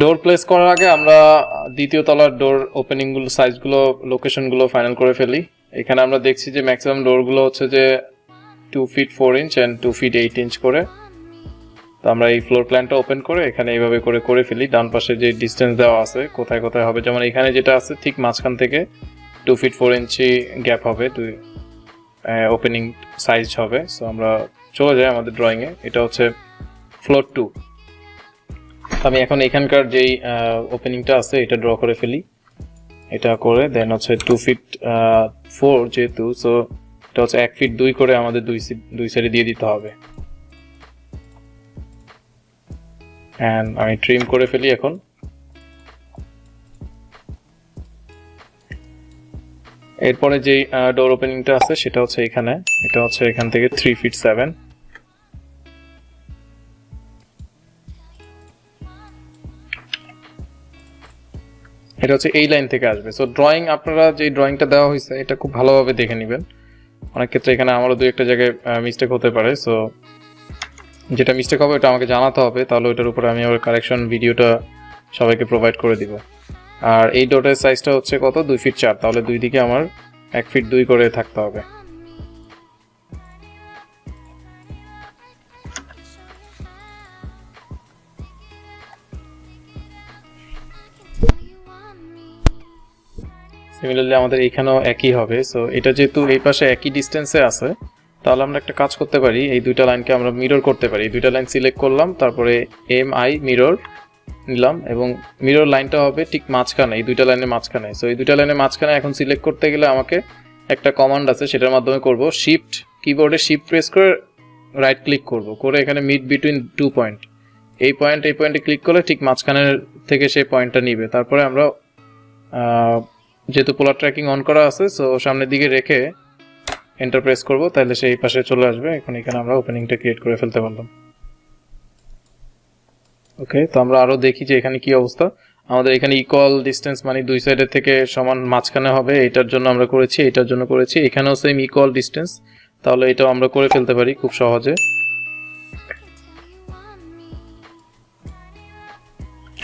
ডোর place করার আগে আমরা দ্বিতীয় তলার ডোর ওপেনিং গুলো সাইজগুলো লোকেশনগুলো ফাইনাল করে ফেলি। এখানে আমরা দেখছি যে ম্যাক্সিমাম ডোরগুলো হচ্ছে যে 2 feet 4 inch and 2 feet 8 inch করে। তো আমরা এই ফ্লোর প্ল্যানটা ওপেন করে এখানে এইভাবে করে ফেলি। ডান পাশে যে ডিসটেন্স দেওয়া আছে কোথায় কোথায় হবে, যেমন এখানে যেটা আছে ঠিক মাঝখান থেকে 2 ফিট 4 ইঞ্চি গ্যাপ হবে, ওপেনিং সাইজ হবে। সো আমরা চলে যাই আমাদের ড্রয়িংয়ে। এটা হচ্ছে ফ্লোর 2। আমি এখন এখানকার যেই ওপেনিংটা আছে এটা ড্র করে ফেলি। এটা করে দেন হচ্ছে 2 ফিট 4 যেহেতু, সো এটা হচ্ছে 1 ফিট 2 করে আমাদের দুই সাইডে দিয়ে দিতে হবে। এন্ড আমি ট্রিম করে ফেলি এখন। এরপরে যেই ডোর ওপেনিংটা আছে সেটা হচ্ছে এখানে, এটা হচ্ছে এখান থেকে 3 ফিট 7। এটা হচ্ছে এই লাইন থেকে আসবে। সো ড্রয়িং, আপনারা যে ড্রয়িংটা দেওয়া হয়েছে এটা খুব ভালোভাবে দেখে নেবেন। অনেক ক্ষেত্রে এখানে আমারও দুই একটা জায়গায় মিস্টেক হতে পারে। সো যেটা মিস্টেক হবে ওটা আমাকে জানাতে হবে, তাহলে ওটার উপরে আমি আবার কারেকশন ভিডিওটা সবাইকে প্রোভাইড করে দিব। আর এই ডটের সাইজটা হচ্ছে কত, 2 ফিট 4, তাহলে দুই দিকে আমার 1 ফিট 2 করে থাকতে হবে। সিমিলারলি আমাদের এখানেও একই হবে। সো এটা যেহেতু এই পাশে একই ডিস্টেন্সে আছে, তাহলে আমরা একটা কাজ করতে পারি, এই দুইটা লাইনকে আমরা মিরর করতে পারি। দুইটা লাইন সিলেক্ট করলাম, তারপরে MI মিরর নিলাম এবং মিরর লাইনটা হবে ঠিক মাঝখানে, এই দুইটা লাইনের মাঝখানে। সো এই দুইটা লাইনের মাঝখানে এখন সিলেক্ট করতে গেলে আমাকে একটা কমান্ড আছে, সেটার মাধ্যমে করব। শিফট কিবোর্ডে শিফট প্রেস করে রাইট ক্লিক করব, করে এখানে মিড বিটুইন 2 পয়েন্ট, এই পয়েন্টে ক্লিক করলে ঠিক মাঝখানের থেকে সেই পয়েন্টটা নিবে। তারপরে আমরা যেহেতু পোলার ট্র্যাকিং অন করা আছে, সো সামনের দিকে রেখে এন্টার প্রেস করব, তাহলে সেই পাশে চলে আসবে। এখন এখানে আমরা ওপেনিংটা ক্রিয়েট করে ফেলতে পারলাম। ওকে, তো আমরা আরো দেখি যে এখানে কি অবস্থা। আমাদের এখানে ইকুয়াল ডিসটেন্স মানে দুই সাইডের থেকে সমান মাঝখানে হবে, এটার জন্য আমরা করেছি, এটার জন্য করেছি। এখানেও সেম ইকুয়াল ডিসটেন্স, তাহলে এটাও আমরা করে ফেলতে পারি খুব সহজে।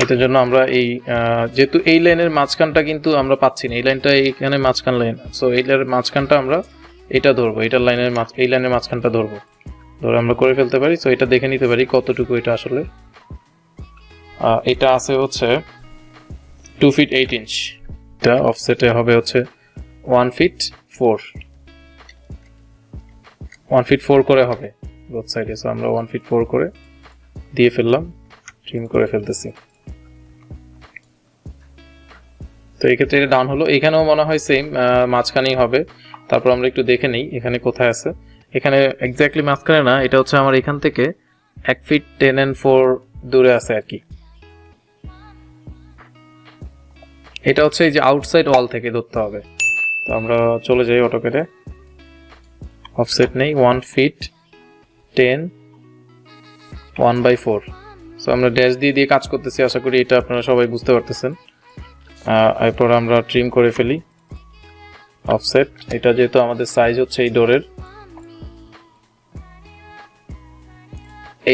এটার জন্য আমরা এই যেহেতু এই লাইনের মাঝখানটা কিন্তু আমরা পাচ্ছি না, এই লাইনটা এইখানে মাঝখান লাইন, সো এই লাইনের মাঝখানটা আমরা এটা ধরবো, এটার লাইনের এই লাইনের মাঝখানটা ধরবো, ধরে আমরা করে ফেলতে পারি। সো এটা দেখে নিতে পারি কতটুকু এটা আসলে। এটা আছে হচ্ছে 2 ফিট 8 ইঞ্চ, এটা অফসেটে হবে হচ্ছে 1 ফিট 4, 1 ফিট 4 করে হবে বোথ সাইডে। সো আমরা 1 ফিট 4 করে দিয়ে ফেললাম, ট্রিম করে ফেলতেছি। তো এই ক্ষেত্রে এটা ডাউন হলো, এখানেও মনে হয় সেম মাঝখানেই হবে। তারপর আমরা একটু দেখে নেই এখানে কোথায় আছে। এখানে এক্স্যাক্টলি মাঝখানে না, এটা হচ্ছে আমার এখান থেকে 1 ফিট 10 and 4 দূরে আছে আর কি। এটা হচ্ছে এই যে আউটসাইড ওয়াল থেকে ধরতে হবে। তো আমরা চলে যাই অটোক্যাডে, অফসেট নেই, 1 ফিট 10 1/4। সো আমরা ড্যাশ দিয়ে কাজ করতেছি, আশা করি এটা আপনারা সবাই বুঝতে পারতেছেন। এরপর আমরা ট্রিম করে ফেলি অফসেট। এটা যেহেতু আমাদের সাইজ হচ্ছে এই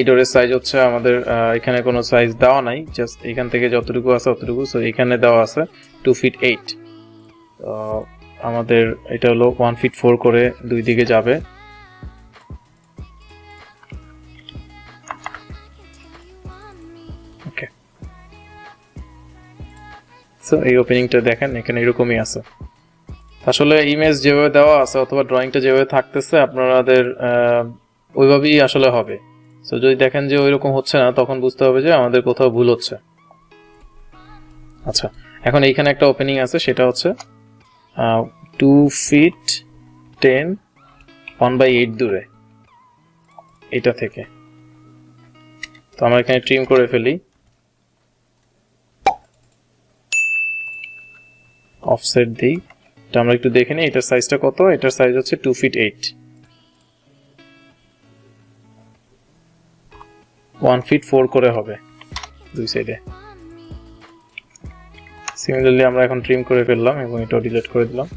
ডোরের সাইজ হচ্ছে আমাদের, এখানে কোনো সাইজ দেওয়া নাই, জাস্ট এখান থেকে যতটুকু আছে ততটুকু। সো এখানে দেওয়া আছে 2 ফিট 8, তো আমাদের এটা হলো 1 ফিট 4 করে দুই দিকে যাবে। ওকে, সো এই ওপেনিংটা দেখেন এখানে এরকমই আছে। আসলে ইমেজ যেভাবে দেওয়া আছে অথবা ড্রয়িংটা যেভাবে থাকতেছে আপনাদের ওইভাবেই আসলে হবে। সো যদি দেখেন যে ওইরকম হচ্ছে না, তখন বুঝতে হবে যে আমাদের কোথাও ভুল হচ্ছে। আচ্ছা, এখন এইখানে একটা ওপেনিং আছে, সেটা হচ্ছে 2 ফিট 10 1/8 দূরে এটা থেকে। তো আমরা এখানে ট্রিম করে ফেলি, অফসেট দিই। এটা আমরা একটু দেখে নিই এটার সাইজটা কত। এটার সাইজ হচ্ছে 2 ফিট 8, 1 ফিট 4 করে হবে দুই সাইডে। সিমিলারলি আমরা এখন ট্রিম করে ফেললাম এবং এটাও ডিলিট করে দিলাম।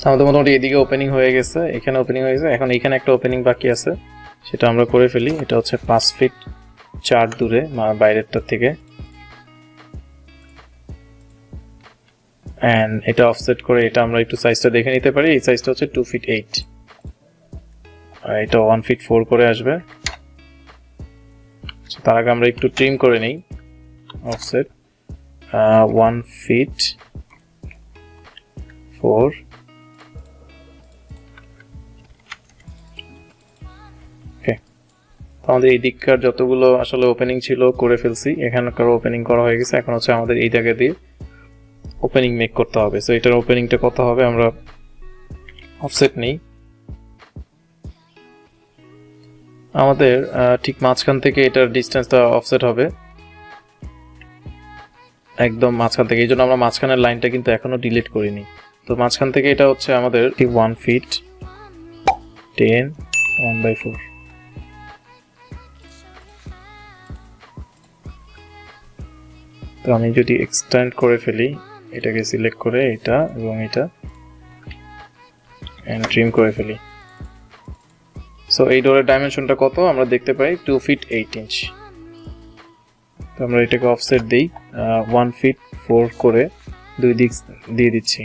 আমাদের মোটামুটি এদিকে ওপেনিং হয়ে গেছে, এখানে ওপেনিং হয়ে গেছে। এখন এখানে একটা ওপেনিং বাকি আছে, সেটা আমরা করে ফেলি। এটা হচ্ছে 5 ফিট 4 দূরে বাইরেরটার থেকে, এন্ড এটা অফসেট করে এটা আমরা একটু সাইজটা দেখে নিতে পারি। এই সাইজটা হচ্ছে 2 ফিট 8, আর এটা 1 ফিট 4 করে আসবে। তার আগে আমরা একটু ট্রিম করে নিই। অফসেট 1 ফিট 4, আমাদের এই দিককার যতগুলো আসলে ওপেনিং ছিল করে ফেলছি, এখানকার ওপেনিং করা হয়ে গেছে। এখন হচ্ছে আমাদের এই জায়গা দিয়ে ওপেনিং মেক করতে হবে। সো এটার ওপেনিংটা কত হবে আমরা অফসেট নেই। আমাদের ঠিক মাঝখান থেকে এটার ডিসটেন্সটা অফসেট হবে একদম মাঝখান থেকে, এই জন্য আমরা মাঝখানের লাইনটা কিন্তু এখনো ডিলিট করিনি। তো মাঝখান থেকে এটা হচ্ছে আমাদের ঠিক 1 ফিট 10 1/4। তো আমি যদি এক্সটেন্ড করে ফেলি, এটাকে সিলেক্ট করে এটা এবং এটা এন্ড ট্রিম করে ফেলি। সো এই ডোরের ডাইমেনশনটা কত আমরা দেখতে পাই 2 ফিট 8 ইঞ্চ। তো আমরা এটাকে অফসেট দেই 1 ফিট 4 করে দুই দিক দিয়ে দিচ্ছি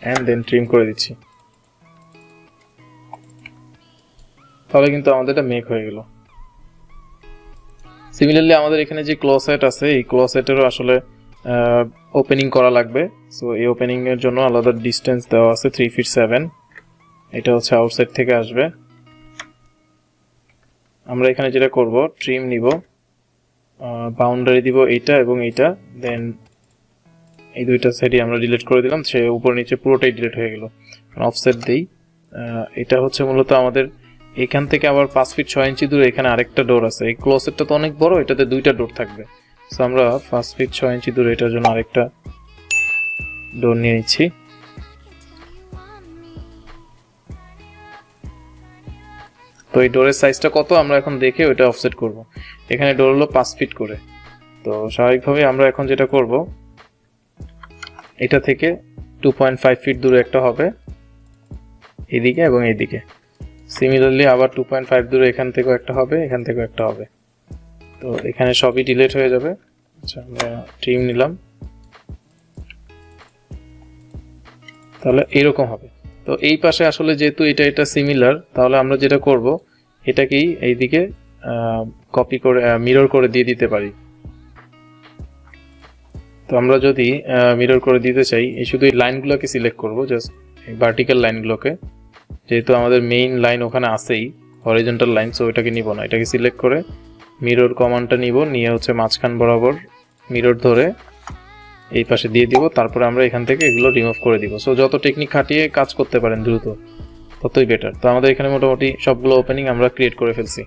এন্ড দেন ট্রিম করে দিচ্ছি। তাহলে কিন্তু আমাদের এটা মেক হয়ে গেল। সিমিলারলি আমাদের এখানে যে ক্লোজেট আছে, এই ক্লোজেটেরও আসলে ওপেনিং করা লাগবে। সো এই ওপেনিং এর জন্য আলাদা ডিসটেন্স দেওয়া আছে 3 ফিট 7। এটা হচ্ছে আউটসাইড থেকে আসবে। আমরা এখানে যেটা করব, ট্রিম নিব, বাউন্ডারি দিব এইটা এবং এইটা, দেন এই দুইটা সাইডই আমরা ডিলিট করে দিলাম। সে উপর নিচে পুরোটাই ডিলিট হয়ে গেল। অফসেট দেই। এটা হচ্ছে মূলত আমাদের এখান থেকে আবার 5 ফিট 6 ইঞ্চি দূরে এখানে আরেকটা ডোর আছে। এই ক্লোজেটটা তো অনেক বড়, এটাতে দুইটা ডোর থাকবে। সো আমরা 5 ফিট 6 ইঞ্চি দূরে এটার জন্য আরেকটা ডোর নিয়ে নিচ্ছি। তো এই ডোরের সাইজটা কত আমরা এখন দেখে ওইটা অফসেট করব। এখানে ডোর হলো 5 ফিট করে। তো স্বাভাবিকভাবে আমরা এখন যেটা করব, এটা থেকে 2.5 ফিট দূরে একটা হবে এদিকে এবং এইদিকে। সিমিলারলি আবার 2.5 দূরে এখান থেকেও একটা হবে, এখান থেকেও একটা হবে। তো এখানে সবই ডিলিট হয়ে যাবে। আচ্ছা, আমরা ট্রিম নিলাম, তাহলে এরকম হবে। তো এই পাশে আসলে যেহেতু এটা সিমিলার, তাহলে আমরা যেটা করব, এটাকেই এইদিকে কপি করে মিরর করে দিয়ে দিতে পারি। তো আমরা যদি মিরর করে দিতে চাই, এই শুধু এই লাইনগুলোকে সিলেক্ট করব, জাস্ট এই ভার্টিক্যাল লাইনগুলোকে, যেহেতু আমাদের মেইন লাইন ওখানে আছেই হরিজন্টাল লাইন, সো এটাকে নিব না। এটাকে সিলেক্ট করে মিরর কমান্ডটা নিব, নিয়ে হচ্ছে মাঝখান বরাবর মিরর ধরে এই পাশে দিয়ে দিব। তারপরে আমরা এখান থেকে এগুলো রিমুভ করে দিব। সো যত টেকনিক খাটিয়ে কাজ করতে পারেন দ্রুত, ততই বেটার। তো আমাদের এখানে মোটামুটি সবগুলো ওপেনিং আমরা ক্রিয়েট করে ফেলছি।